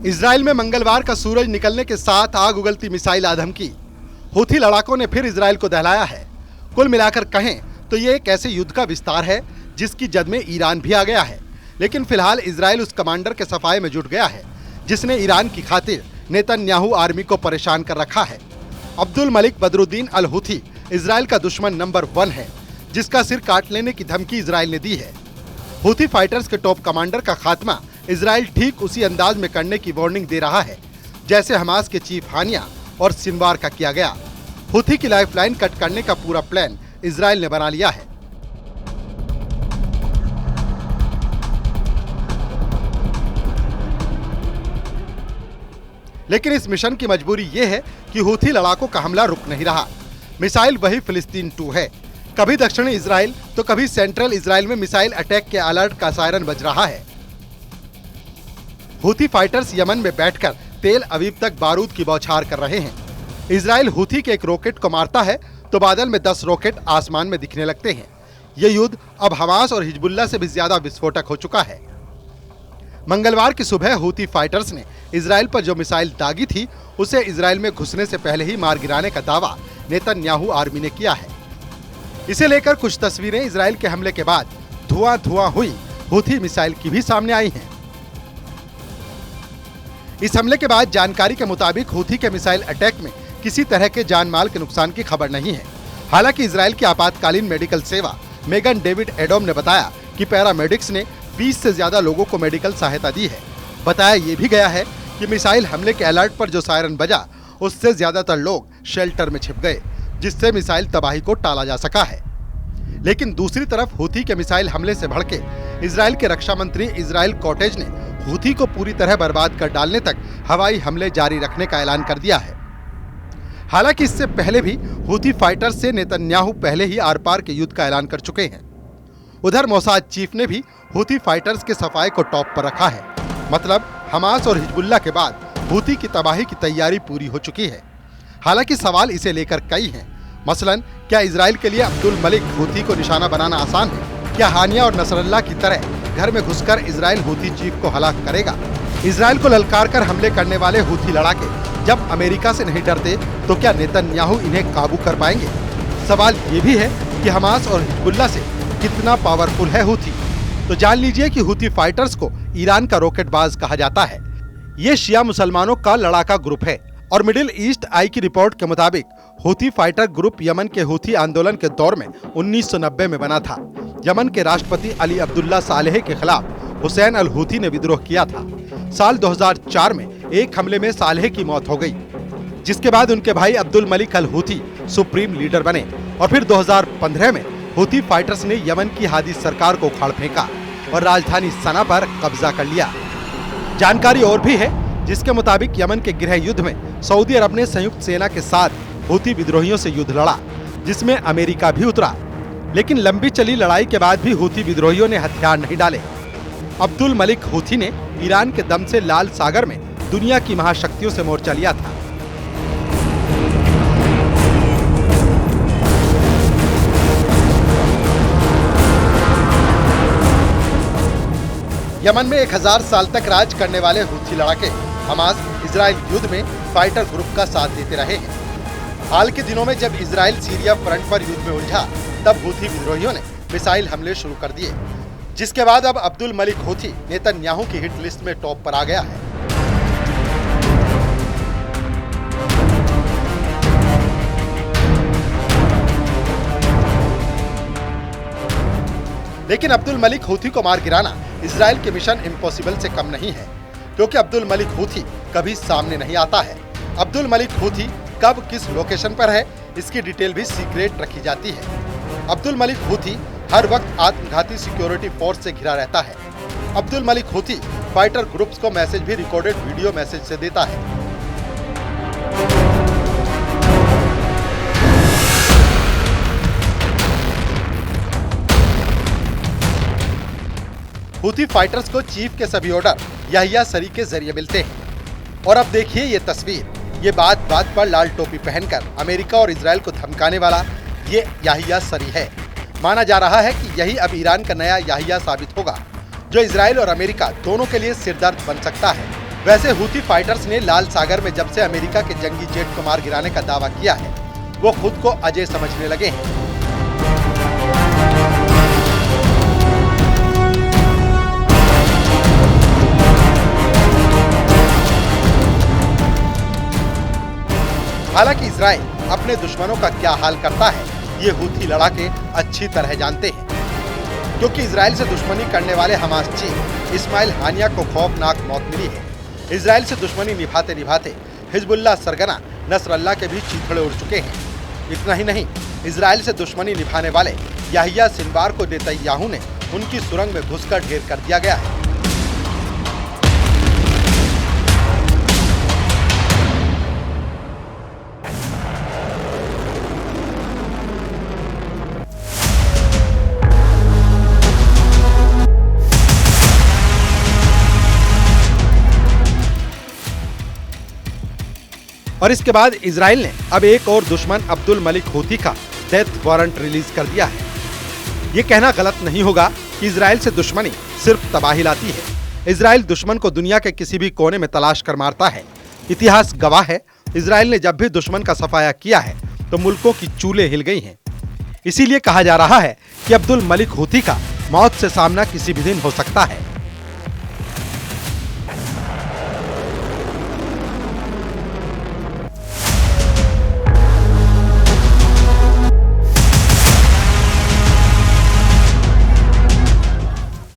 Israel में मंगलवार का सूरज निकलने के साथ आग उगलती मिसाइल आधम की। हूथी लड़ाकों ने फिर इजराइल को दहलाया है। कुल मिलाकर कहें तो ये एक ऐसे युद्ध का विस्तार है जिसकी जद में ईरान भी आ गया है। लेकिन फिलहाल इजराइल उस कमांडर के सफाए में जुट गया है जिसने ईरान की खातिर नेतन्याहू आर्मी को परेशान कर रखा है। अब्दुल मलिक बदरुद्दीन अल हूथी इजराइल का दुश्मन नंबर 1 है, जिसका सिर काट लेने की धमकी इजराइल ने दी है। हूथी फाइटर्स के टॉप कमांडर का खात्मा इजराइल ठीक उसी अंदाज में करने की वार्निंग दे रहा है जैसे हमास के चीफ हानिया और सिनवार का किया गया। हूथी की लाइफलाइन कट करने का पूरा प्लान इजराइल ने बना लिया है। लेकिन इस मिशन की मजबूरी ये है कि हूथी लड़ाकों का हमला रुक नहीं रहा। मिसाइल वही फिलिस्तीन 2 है। कभी दक्षिणी इजराइल तो कभी सेंट्रल इजराइल में मिसाइल अटैक के अलर्ट का सायरन बज रहा है। हूथी फाइटर्स यमन में बैठकर तेल अवीव तक बारूद की बौछार कर रहे हैं। इजराइल हूथी के एक रॉकेट को मारता है तो बादल में 10 रॉकेट आसमान में दिखने लगते हैं। यह युद्ध अब हमास और हिजबुल्लाह से भी ज्यादा विस्फोटक हो चुका है। मंगलवार की सुबह हूथी फाइटर्स ने इजराइल पर जो मिसाइल दागी थी उसे इजराइल में घुसने से पहले ही मार गिराने का दावा नेतन्याहू आर्मी ने किया है। इसे लेकर कुछ तस्वीरें इजराइल के हमले के बाद धुआं हुई हूथी मिसाइल की भी सामने आई हैं। इस हमले के बाद जानकारी के मुताबिक हूथी के मिसाइल अटैक में किसी तरह के जान माल के नुकसान की खबर नहीं है। हालांकि इजराइल की आपातकालीन मेडिकल सेवा मेगन डेविड एडोम ने बताया कि पैरामेडिक्स ने 20 से ज्यादा लोगों को मेडिकल सहायता दी है। बताया ये भी गया है कि मिसाइल हमले के अलर्ट पर जो सायरन बजा उससे ज्यादातर लोग शेल्टर में छिप गए, जिससे मिसाइल तबाही को टाला जा सका है। लेकिन दूसरी तरफ हूथी के मिसाइल हमले से भड़के इजराइल के रक्षा मंत्री इजराइल कॉटेज ने हूथी को पूरी तरह बर्बाद कर डालने तक हवाई हमले जारी रखने का ऐलान कर दिया है। हालांकि इससे पहले भी हूथी फाइटर्स से नेतन्याहू पहले ही आर पार के युद्ध का ऐलान कर चुके हैं। उधर मोसाद चीफ ने भी हूथी फाइटर्स के सफाए को टॉप पर रखा है। मतलब हमास और हिजबुल्लाह के बाद हूथी की तबाही की तैयारी पूरी हो चुकी है। हालांकि सवाल इसे लेकर कई हैं। मसलन क्या इजराइल के लिए अब्दुल मलिक हूथी को निशाना बनाना आसान है? क्या हानिया और नसरल्लाह की तरह घर में घुसकर इजराइल हूथी चीफ को हलाक करेगा? इजराइल को ललकार कर हमले करने वाले हूथी लड़ाके जब अमेरिका से नहीं डरते तो क्या नेतन्याहू इन्हें काबू कर पाएंगे? सवाल ये भी है कि हमास और हिजबुल्लाह से कितना पावरफुल है हूथी। तो जान लीजिए कि हूथी फाइटर्स को ईरान का रॉकेटबाज कहा जाता है। ये शिया मुसलमानों का लड़ाका ग्रुप है और मिडिल ईस्ट आई की रिपोर्ट के मुताबिक हूथी फाइटर ग्रुप यमन के हूथी आंदोलन के दौर में 1990 में बना था। यमन के राष्ट्रपति अली अब्दुल्ला सालेह के खिलाफ हुसैन अल हूथी ने विद्रोह किया था। साल 2004 में एक हमले में सालेह की मौत हो गई, जिसके बाद उनके भाई अब्दुल मलिक अल हूथी सुप्रीम लीडर बने और फिर 2015 में हूथी फाइटर्स ने यमन की हादी सरकार को उखाड़ फेंका और राजधानी सना पर कब्जा कर लिया। जानकारी और भी है जिसके मुताबिक यमन के गृह युद्ध में सऊदी अरब ने संयुक्त सेना के साथ हूथी विद्रोहियों से युद्ध लड़ा, जिसमें अमेरिका भी उतरा। लेकिन लंबी चली लड़ाई के बाद भी हूथी विद्रोहियों ने हथियार नहीं डाले। अब्दुल मलिक हूथी ने ईरान के दम से लाल सागर में दुनिया की महाशक्तियों से मोर्चा लिया था। यमन में 1000 साल तक राज करने वाले हूथी लड़ाके हमास इजराइल युद्ध में फाइटर ग्रुप का साथ देते रहे हैं। हाल के दिनों में जब इजराइल सीरिया फ्रंट पर युद्ध में उलझा तब हूथी विद्रोहियों ने मिसाइल हमले शुरू कर दिए, जिसके बाद अब अब्दुल मलिक हूथी नेतन्याहू की हिट लिस्ट में टॉप पर आ गया है। लेकिन अब्दुल मलिक हूथी को मार गिराना इजराइल के मिशन इम्पॉसिबल से कम नहीं है, क्योंकि अब्दुल मलिक हूथी कभी सामने नहीं आता है। अब्दुल मलिक हूथी कब किस लोकेशन पर है इसकी डिटेल भी सीक्रेट रखी जाती है। अब्दुल मलिक हूथी हर वक्त आत्मघाती सिक्योरिटी फोर्स से घिरा रहता है। Abdul Malik Houthi fighter groups को मैसेज भी रिकॉर्डेड वीडियो मैसेज से देता है। हूथी फाइटर्स को चीफ के सभी ऑर्डर याहिया सरी के जरिए मिलते हैं। और अब देखिए ये तस्वीर। ये बात बात पर लाल टोपी पहनकर अमेरिका और इजराइल को धमकाने वाला ये याहिया सरी है। माना जा रहा है कि यही अब ईरान का नया याहिया साबित होगा, जो इजराइल और अमेरिका दोनों के लिए सिरदर्द बन सकता है। वैसे हूथी फाइटर्स ने लाल सागर में जब से अमेरिका के जंगी जेट को मार गिराने का दावा किया है, वो खुद को अजय समझने लगे हैं। हालांकि इजराइल अपने दुश्मनों का क्या हाल करता है, ये हूथी लड़ाके अच्छी तरह जानते हैं, क्योंकि इजराइल से दुश्मनी करने वाले हमास चीफ इस्माइल हानिया को खौफनाक मौत मिली है। इजराइल से दुश्मनी निभाते निभाते हिजबुल्लाह सरगना नसरल्लाह के भी चीथड़े उड़ चुके हैं। इतना ही नहीं, इजराइल से दुश्मनी निभाने वाले याहिया सिनवार को नेतन्याहू ने उनकी सुरंग में घुसकर ढेर कर दिया गया है। और इसके बाद इजराइल ने अब एक और दुश्मन अब्दुल मलिक हूथी का डेथ वारंट रिलीज कर दिया है। ये कहना गलत नहीं होगा कि इजराइल से दुश्मनी सिर्फ तबाही लाती है। इजराइल दुश्मन को दुनिया के किसी भी कोने में तलाश कर मारता है। इतिहास गवाह है, इजराइल ने जब भी दुश्मन का सफाया किया है तो मुल्कों की चूलें हिल गई हैं। इसीलिए कहा जा रहा है कि अब्दुल मलिक हूथी का मौत से सामना किसी भी दिन हो सकता है।